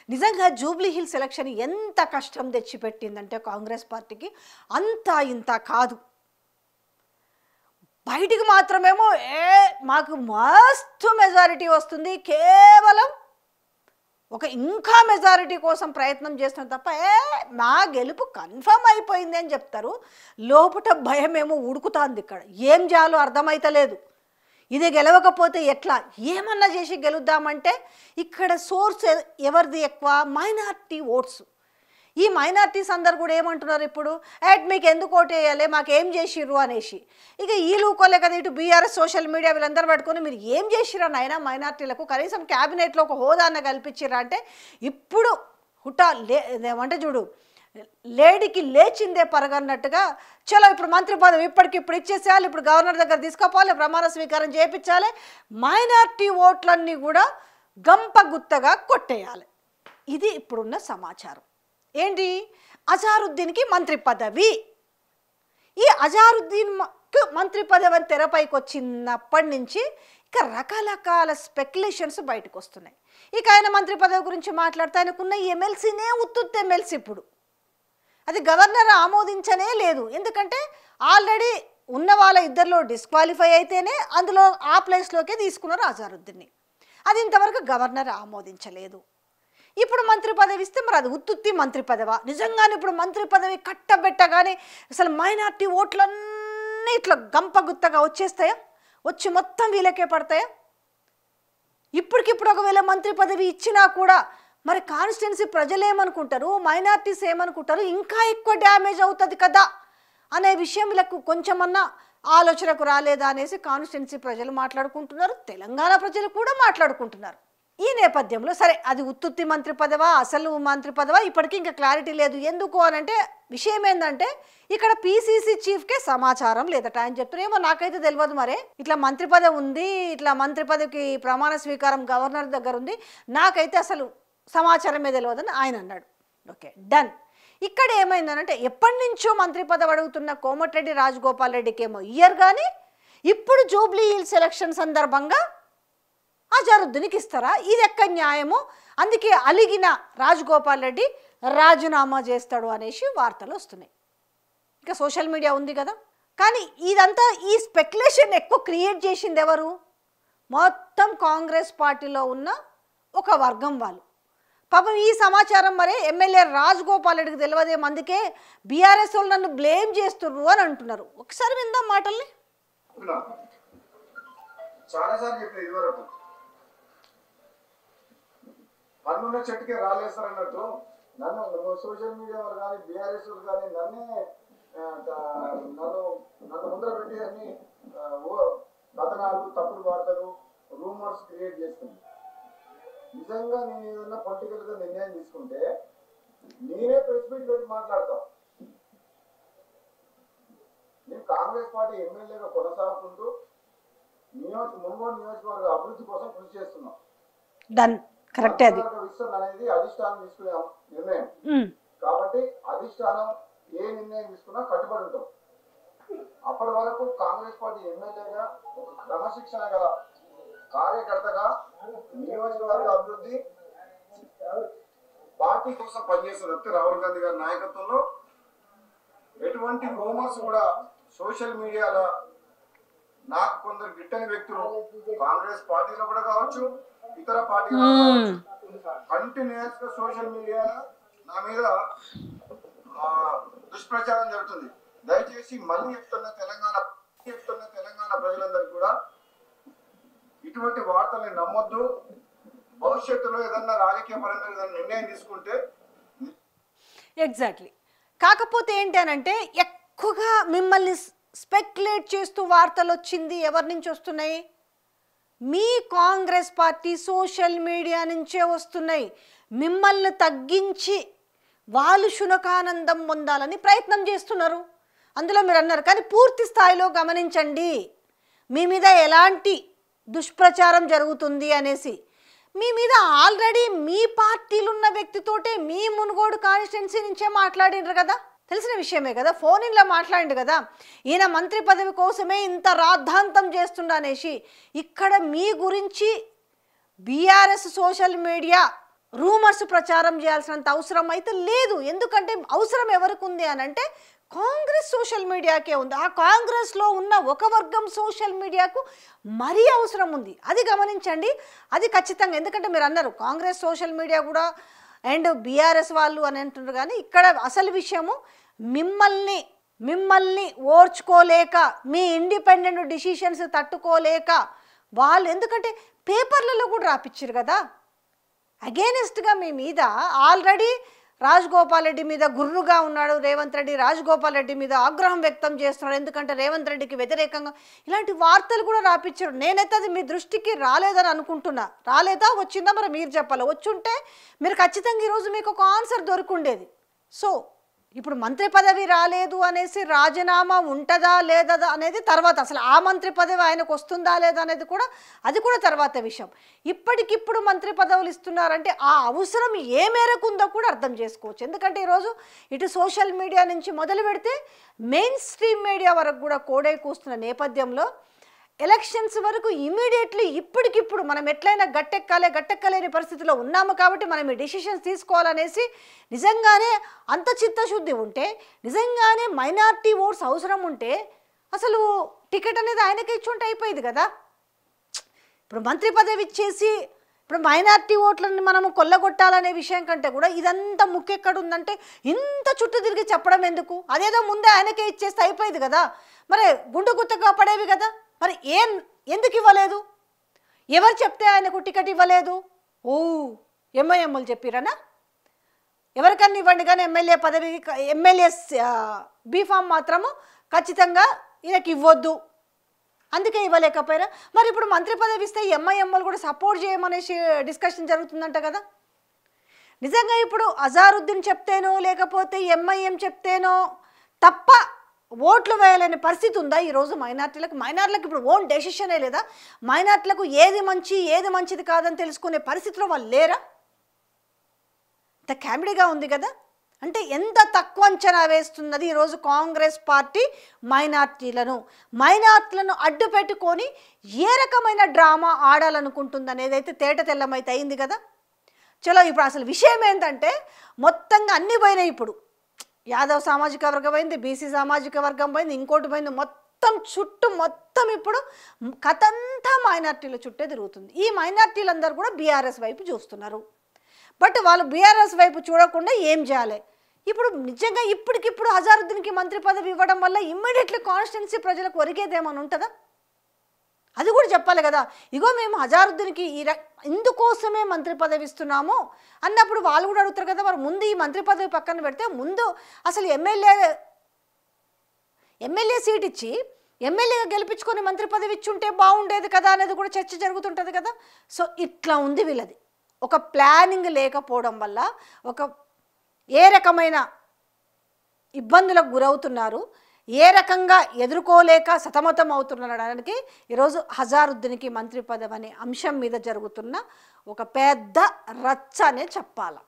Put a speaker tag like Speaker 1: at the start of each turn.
Speaker 1: నిజంగా Jubilee hills election ఎంత కష్టం తెచ్చిపెట్టిందంటే కాంగ్రెస్ పార్టీకి అంతా ఇంత కాదు. బయటికి మాత్రమేమో మాకు మస్తు మెజారిటీ వస్తుంది, కేవలం ఒక ఇంకా మెజారిటీ కోసం ప్రయత్నం చేస్తున్నాం తప్ప మా గెలుపు కన్ఫర్మ్ అయిపోయింది అని చెప్తారు. లోపల భయమేమో ఉడుకుతుంది. ఇక్కడ ఏం చేయాలో అర్థమైతలేదు. ఇది గెలవకపోతే ఎట్లా, ఏమన్నా చేసి గెలుద్దామంటే ఇక్కడ సోర్స్ ఎవరిది ఎక్కువ, మైనారిటీ ఓట్స్. ఈ మైనారిటీస్ అందరు కూడా ఏమంటున్నారు ఇప్పుడు, మీకు ఎందుకు ఓటు వేయాలి, మాకేం చేసిర్రు అనేసి. ఇక ఈ లూకోలే కదా ఇటు బీఆర్ఎస్ సోషల్ మీడియా వీళ్ళందరూ పట్టుకొని మీరు ఏం చేసిరా నాయనా మైనారిటీలకు, కనీసం క్యాబినెట్లో ఒక హోదాన్న కల్పించిరా అంటే ఇప్పుడు ఏమంటే చూడు లేడీకి లేచిందే పరగన్నట్టుగా చలో ఇప్పుడు మంత్రి పదవి ఇప్పటికిప్పుడు ఇచ్చేసేయాలి, ఇప్పుడు గవర్నర్ దగ్గర తీసుకుపోవాలి, ప్రమాణ స్వీకారం చేయించాలి, మైనారిటీ ఓట్లన్నీ కూడా గంపగుత్తగా కొట్టేయాలి. ఇది ఇప్పుడున్న సమాచారం. ఏంటి, అజారుద్దీన్కి మంత్రి పదవి. ఈ అజారుద్దీన్కి మంత్రి పదవి అని తెరపైకి వచ్చినప్పటి నుంచి ఇక రకరకాల స్పెక్యులేషన్స్ బయటకు వస్తున్నాయి. ఇక ఆయన మంత్రి పదవి గురించి మాట్లాడితే ఆయనకున్న ఎమ్మెల్సీనే ఉత్తుత్తి ఎమ్మెల్సీ, ఇప్పుడు అది గవర్నర్ ఆమోదించనే లేదు. ఎందుకంటే ఆల్రెడీ ఉన్న వాళ్ళ ఇద్దరిలో డిస్క్వాలిఫై అయితేనే అందులో ఆ ప్లేస్లోకే తీసుకున్నారు అజారుద్దీన్ని. అది ఇంతవరకు గవర్నర్ ఆమోదించలేదు. ఇప్పుడు మంత్రి పదవి ఇస్తే మరి అది ఉత్తుత్తి మంత్రి పదవా? నిజంగానే ఇప్పుడు మంత్రి పదవి కట్టబెట్టగానే అసలు మైనార్టీ ఓట్లన్నీ ఇట్లా గంపగుత్తగా వచ్చేస్తాయా, వచ్చి మొత్తం వీళ్ళకే పడతాయా? ఇప్పటికిప్పుడు ఒకవేళ మంత్రి పదవి ఇచ్చినా కూడా మరి కాన్స్టిట్యున్సీ ప్రజలు ఏమనుకుంటారు, మైనార్టీస్ ఏమనుకుంటారు, ఇంకా ఎక్కువ డ్యామేజ్ అవుతుంది కదా అనే విషయం వీళ్ళకు కొంచెమన్నా ఆలోచనకు రాలేదా అనేసి కాన్స్టిట్యున్సీ ప్రజలు మాట్లాడుకుంటున్నారు, తెలంగాణ ప్రజలు కూడా మాట్లాడుకుంటున్నారు. ఈ నేపథ్యంలో సరే అది ఉత్తుత్తి మంత్రి పదవా అసలు మంత్రి పదవా ఇప్పటికీ ఇంకా క్లారిటీ లేదు. ఎందుకు అనంటే విషయం ఏంటంటే ఇక్కడ పీసీసీ చీఫ్కే సమాచారం లేదట అని చెప్తున్నారు. ఏమో నాకైతే తెలియదు, మరే ఇట్లా మంత్రి పదవి ఉంది, ఇట్లా మంత్రి పదవికి ప్రమాణ స్వీకారం గవర్నర్ దగ్గర ఉంది, నాకైతే అసలు సమాచారమే తెలియదని ఆయన అన్నాడు. Okay done. ఇక్కడ ఏమైందనంటే ఎప్పటి నుంచో మంత్రి పదవి అడుగుతున్న కోమటిరెడ్డి రాజగోపాల్ రెడ్డికి ఏమో ఇయ్యర్, కానీ ఇప్పుడు జూబ్లీ హిల్స్ ఎలక్షన్ సందర్భంగా అజారుద్దీన్కి ఇస్తారా? ఇది ఎక్కడ న్యాయమో, అందుకే అలిగిన రాజగోపాల్ రెడ్డి రాజీనామా చేస్తాడు అనేసి వార్తలు వస్తున్నాయి. ఇంకా సోషల్ మీడియా ఉంది కదా. కానీ ఇదంతా ఈ స్పెక్యులేషన్ ఎక్కువ క్రియేట్ చేసింది ఎవరు? మొత్తం కాంగ్రెస్ పార్టీలో ఉన్న ఒక వర్గం వాళ్ళు. పాపం ఈ సమాచారం మరి ఎమ్మెల్యే రాజగోపాల్ రెడ్డికి తెలియదేమో, అందుకే బీఆర్ఎస్ వాళ్ళు నన్ను బ్లేమ్ చేస్తున్నారు అని అంటున్నారు. ఒకసారి విందాం మాటల్ని.
Speaker 2: చాలాసార్లు చెప్పిన ఇదివరకు పన్నున్న చెట్టుకే రాలేస్తారన్నట్టు నన్ను సోషల్ మీడియా వాళ్ళు కానీ బీఆర్ఎస్ వాళ్ళు కానీ నన్ను ముందర పెట్టి అన్ని కథనాలు తప్పుడు వార్తలు రూమర్స్ క్రియేట్ చేస్తుంది. నిజంగా నేను ఏదన్నా పొలిటికల్ గా నిర్ణయం తీసుకుంటే నేనే ప్రెస్ మీట్ పెట్టి మాట్లాడతాం. నేను కాంగ్రెస్ పార్టీ ఎమ్మెల్యేగా కొనసాగుకుంటూ మున్గోడు నియోజకవర్గ అభివృద్ధి కోసం కృషి చేస్తున్నాం. విస్తరణ అనేది అధిష్టానం తీసుకునే నిర్ణయం కాబట్టి అధిష్టానం ఏ నిర్ణయం తీసుకున్నా కట్టుబడి ఉంటాం. అప్పటి వరకు కాంగ్రెస్ పార్టీ ఎమ్మెల్యేగా ఒక క్రమశిక్షణ గల కార్యకర్తగా నియోజకవర్గ అభివృద్ధి పార్టీ కోసం పనిచేస్తున్న రాహుల్ గాంధీ గారి నాయకత్వంలో ఎటువంటి రూమర్స్ కూడా సోషల్ మీడియాలో నాకు కొందరు గిట్టని వ్యక్తులు కాంగ్రెస్ పార్టీలో కూడా కావచ్చు ఇతర పార్టీలో కంటిన్యూస్ గా సోషల్ మీడియా నా మీద దుష్ప్రచారం జరుగుతుంది. దయచేసి మళ్ళీ చెప్తున్న తెలంగాణ ప్రజలందరికీ కూడా ఇటువంటి వార్తల్ని నమ్మొద్దు. భవిష్యత్తులో ఏదన్నా రాజకీయ పరంగా ఏదైనా నిర్ణయం తీసుకుంటే
Speaker 1: ఎగ్జాక్ట్లీ. కాకపోతే ఏంటి అనంటే ఎక్కువగా మిమ్మల్ని స్పెక్యులేట్ చేస్తూ వార్తలు వచ్చింది ఎవరి నుంచి వస్తున్నాయి? మీ కాంగ్రెస్ పార్టీ సోషల్ మీడియా నుంచే వస్తున్నాయి. మిమ్మల్ని తగ్గించి వాళ్ళు శునకానందం పొందాలని ప్రయత్నం చేస్తున్నారు. అందులో మీరు అన్నారు, కానీ పూర్తి స్థాయిలో గమనించండి మీ మీద ఎలాంటి దుష్ప్రచారం జరుగుతుంది అనేసి. మీ మీద ఆల్రెడీ మీ పార్టీలు ఉన్న వ్యక్తితోటే మీ మునుగోడు కాన్స్టిట్యున్సీ నుంచే మాట్లాడినారు కదా, తెలిసిన విషయమే కదా, ఫోన్ ఇన్లో మాట్లాడిండు కదా, ఈయన మంత్రి పదవి కోసమే ఇంత రాద్ధాంతం చేస్తుండ అనేసి. ఇక్కడ మీ గురించి బీఆర్ఎస్ సోషల్ మీడియా రూమర్స్ ప్రచారం చేయాల్సినంత అవసరం అయితే లేదు. ఎందుకంటే అవసరం ఎవరికి ఉంది అని అంటే కాంగ్రెస్ సోషల్ మీడియాకే ఉంది. ఆ కాంగ్రెస్లో ఉన్న ఒక వర్గం సోషల్ మీడియాకు మరీ అవసరం ఉంది. అది గమనించండి, అది ఖచ్చితంగా. ఎందుకంటే మీరు అన్నారు కాంగ్రెస్ సోషల్ మీడియా కూడా అండ్ బీఆర్ఎస్ వాళ్ళు అని అంటున్నారు, కానీ ఇక్కడ అసలు విషయము మిమ్మల్ని ఓర్చుకోలేక, మీ ఇండిపెండెంట్ డిసిషన్స్ తట్టుకోలేక వాళ్ళు, ఎందుకంటే పేపర్లలో కూడా రాపిచ్చారు కదా అగేనిస్ట్గా మీ మీద. ఆల్రెడీ రాజగోపాల్ రెడ్డి మీద గుర్రుగా ఉన్నాడు రేవంత్ రెడ్డి, రాజగోపాల్ రెడ్డి మీద ఆగ్రహం వ్యక్తం చేస్తున్నాడు ఎందుకంటే రేవంత్ రెడ్డికి వ్యతిరేకంగా ఇలాంటి వార్తలు కూడా రాపిచ్చారు. నేనైతే అది మీ దృష్టికి రాలేదని అనుకుంటున్నా. రాలేదా, వచ్చిందా మరి మీరు చెప్పాలి. వచ్చుంటే మీరు ఖచ్చితంగా ఈరోజు మీకు ఒక ఆన్సర్ దొరికిండేది. సో ఇప్పుడు మంత్రి పదవి రాలేదు అనేసి రాజీనామా ఉంటుందా లేదా అనేది తర్వాత, అసలు ఆ మంత్రి పదవి ఆయనకు వస్తుందా లేదా అనేది కూడా అది కూడా తర్వాత విషయం. ఇప్పటికిప్పుడు మంత్రి పదవులు ఇస్తున్నారంటే ఆ అవసరం ఏ మేరకు ఉందో కూడా అర్థం చేసుకోవచ్చు. ఎందుకంటే ఈరోజు ఇటు సోషల్ మీడియా నుంచి మొదలు పెడితే మెయిన్ స్ట్రీమ్ మీడియా వరకు కూడా కోడై కూస్తున్న నేపథ్యంలో ఎలక్షన్స్ వరకు ఇమీడియట్లీ ఇప్పటికిప్పుడు మనం ఎట్లయినా గట్టెక్కలేని పరిస్థితిలో ఉన్నాము కాబట్టి మనం ఈ డెసిషన్స్ తీసుకోవాలనేసి నిజంగానే అంత చిత్తశుద్ధి ఉంటే, నిజంగానే మైనారిటీ ఓట్స్ అవసరం ఉంటే అసలు టికెట్ అనేది ఆయనకే ఇచ్చుంటే అయిపోయింది కదా. ఇప్పుడు మంత్రి పదవి ఇచ్చేసి ఇప్పుడు మైనారిటీ ఓట్లని మనము కొల్లగొట్టాలనే విషయం కంటే కూడా ఇదంతా ముక్కెక్కడ ఉందంటే ఇంత చుట్టూ తిరిగి చెప్పడం ఎందుకు? అదేదో ముందే ఆయనకే ఇచ్చేస్తే అయిపోయింది కదా. మరి గుండు గుత్తగా పడేవి కదా. మరి ఎందుకు ఇవ్వలేదు? ఎవరు చెప్తే ఆయనకు టికెట్ ఇవ్వలేదు? ఎంఐఎంలు చెప్పిరనా? ఎవరికన్నా ఇవ్వండి కానీ ఎమ్మెల్యే పదవి, ఎమ్మెల్యే బీఫామ్ మాత్రము ఖచ్చితంగా ఈయనకి ఇవ్వద్దు, అందుకే ఇవ్వలేకపోయారా? మరి ఇప్పుడు మంత్రి పదవి ఇస్తే ఎంఐఎంలు కూడా సపోర్ట్ చేయమనేసి డిస్కషన్ జరుగుతుందంట కదా. నిజంగా ఇప్పుడు అజారుద్దీన్ చెప్తేనో లేకపోతే ఎంఐఎం చెప్తేనో తప్ప ఓట్లు వేయలేని పరిస్థితి ఉందా ఈరోజు మైనార్టీలకు? ఇప్పుడు ఓన్ డెసిషనే లేదా? మైనార్టీలకు ఏది మంచిది కాదని తెలుసుకునే పరిస్థితిలో వాళ్ళు లేరా? ఇంత కామెడీగా ఉంది కదా. అంటే ఎంత తక్కువ అంచనా వేస్తున్నది ఈరోజు కాంగ్రెస్ పార్టీ మైనార్టీలను అడ్డు పెట్టుకొని ఏ రకమైన డ్రామా ఆడాలనుకుంటుంది అనేది అయితే తేట తెల్లమైతే అయింది కదా. చలో ఇప్పుడు అసలు విషయం ఏంటంటే మొత్తంగా అన్నీ పోయినాయి. ఇప్పుడు యాదవ్ సామాజిక వర్గం పోయింది, బీసీ సామాజిక వర్గం పోయింది, ఇంకోటి పోయింది, మొత్తం ఇప్పుడు కథంతా మైనార్టీల చుట్టే తిరుగుతుంది. ఈ మైనార్టీలందరూ కూడా బీఆర్ఎస్ వైపు చూస్తున్నారు. బట్ వాళ్ళు బీఆర్ఎస్ వైపు చూడకుండా ఏం చేయాలి? ఇప్పుడు నిజంగా ఇప్పటికిప్పుడు అజారుద్దీన్కి మంత్రి పదవి ఇవ్వడం వల్ల ఇమ్మీడియట్లీ కాన్స్టిట్యున్సీ ప్రజలకు ఒరిగేదేమని ఉంటుందా? అది కూడా చెప్పాలి కదా. ఇగో మేము అజారుద్దీన్కి ఇందుకోసమే మంత్రి పదవి ఇస్తున్నాము అన్నప్పుడు వాళ్ళు కూడా అడుగుతారు కదా. మరి ముందు ఈ మంత్రి పదవి పక్కన పెడితే ముందు అసలు ఎమ్మెల్యే సీట్ ఇచ్చి ఎమ్మెల్యేగా గెలిపించుకొని మంత్రి పదవి ఇచ్చుంటే బాగుండేది కదా అనేది కూడా చర్చ జరుగుతుంటుంది కదా. సో ఇట్లా ఉంది వీళ్ళది. ఒక ప్లానింగ్ లేకపోవడం వల్ల ఏ రకమైన ఇబ్బందులకు గురవుతున్నారు, ఏ రకంగా ఎదుర్కోలేక సతమతం అవుతున్నారనడానికి ఈరోజు అజారుద్దీన్కి మంత్రి పదవి అనే అంశం మీద జరుగుతున్న ఒక పెద్ద రచ్చ అనే చెప్పాలి.